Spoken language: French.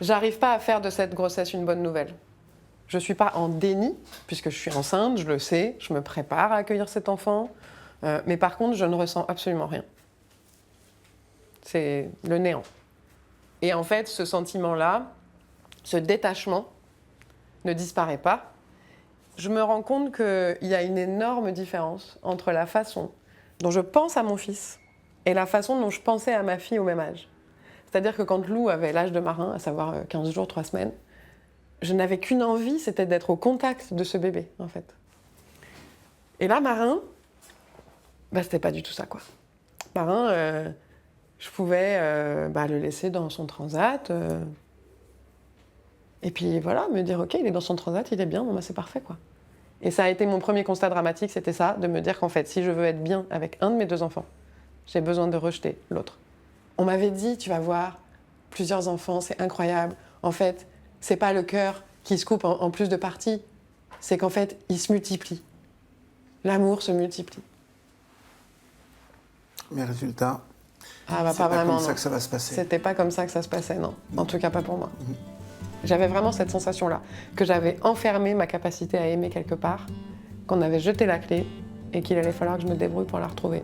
J'arrive pas à faire de cette grossesse une bonne nouvelle. Je suis pas en déni, puisque je suis enceinte, je le sais, je me prépare à accueillir cet enfant. Mais par contre, je ne ressens absolument rien. C'est le néant. Et en fait, ce sentiment-là, ce détachement, ne disparaît pas. Je me rends compte qu'il y a une énorme différence entre la façon dont je pense à mon fils et la façon dont je pensais à ma fille au même âge. C'est-à-dire que quand Lou avait l'âge de Marin, à savoir 15 jours, 3 semaines, je n'avais qu'une envie, c'était d'être au contact de ce bébé, en fait. Et là, Marin, c'était pas du tout ça, quoi. Marin, je pouvais le laisser dans son transat. Et puis voilà, me dire, ok, il est dans son transat, il est bien, c'est parfait, quoi. Et ça a été mon premier constat dramatique, c'était ça, de me dire qu'en fait, si je veux être bien avec un de mes 2 enfants, j'ai besoin de rejeter l'autre. On m'avait dit, tu vas voir, plusieurs enfants, c'est incroyable. En fait, c'est pas le cœur qui se coupe en plus de parties, c'est qu'en fait, il se multiplie. L'amour se multiplie. Mais résultat, pas c'est pas vraiment, comme ça non. que ça va se passer. C'était pas comme ça que ça se passait, non. En tout cas, pas pour moi. J'avais vraiment cette sensation-là, que j'avais enfermé ma capacité à aimer quelque part, qu'on avait jeté la clé et qu'il allait falloir que je me débrouille pour la retrouver.